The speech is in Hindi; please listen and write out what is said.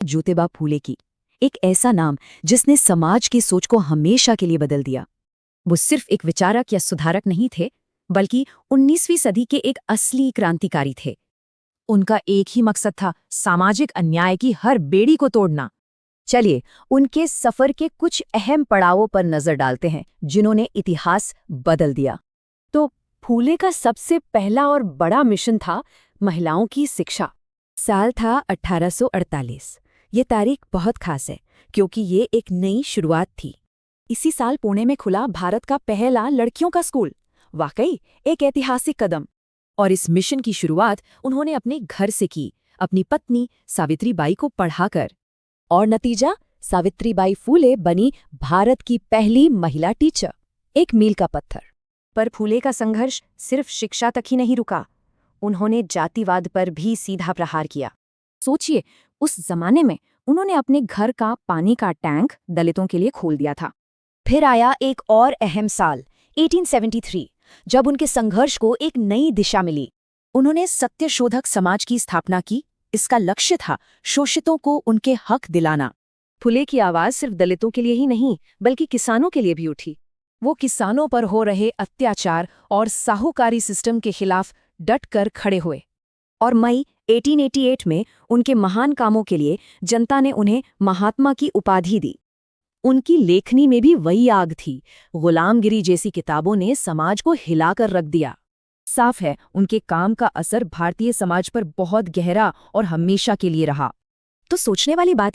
ज्योतिबा फूले की। एक ऐसा नाम जिसने समाज की सोच को हमेशा के लिए बदल दिया। वो सिर्फ एक विचारक या सुधारक नहीं थे, बल्कि 19वीं सदी के एक असली क्रांतिकारी थे। उनका एक ही मकसद था, सामाजिक अन्याय की हर बेड़ी को तोड़ना। चलिए, उनके सफर के कुछ अहम पड़ावों पर नजर डालते हैं, जिन्होंने इतिहास बदल दिया। तो फूले का सबसे पहला और बड़ा मिशन था महिलाओं की शिक्षा। साल था 1848। ये तारीख बहुत खास है, क्योंकि ये एक नई शुरुआत थी। इसी साल पुणे में खुला भारत का पहला लड़कियों का स्कूल। वाकई एक ऐतिहासिक कदम। और इस मिशन की शुरुआत उन्होंने अपने घर से की, अपनी पत्नी सावित्रीबाई को पढ़ाकर। और नतीजा, सावित्रीबाई फूले बनी भारत की पहली महिला टीचर। एक मील का पत्थर। पर फूले का संघर्ष सिर्फ शिक्षा तक ही नहीं रुका। उन्होंने जातिवाद पर भी सीधा प्रहार किया। सोचिए, उस जमाने में उन्होंने अपने घर का पानी का टैंक दलितों के लिए खोल दिया था। फिर आया एक और अहम साल, 1873, जब उनके संघर्ष को एक नई दिशा मिली। उन्होंने सत्यशोधक समाज की स्थापना की। इसका लक्ष्य था शोषितों को उनके हक दिलाना। फुले की आवाज सिर्फ दलितों के लिए ही नहीं, बल्कि किसानों के लिए भी उठी। वो किसानों पर हो रहे अत्याचार और साहूकारी सिस्टम के खिलाफ डट कर खड़े हुए। और मई 1888 में उनके महान कामों के लिए जनता ने उन्हें महात्मा की उपाधि दी। उनकी लेखनी में भी वही आग थी। गुलामगिरी जैसी किताबों ने समाज को हिलाकर रख दिया। साफ है, उनके काम का असर भारतीय समाज पर बहुत गहरा और हमेशा के लिए रहा। तो सोचने वाली बात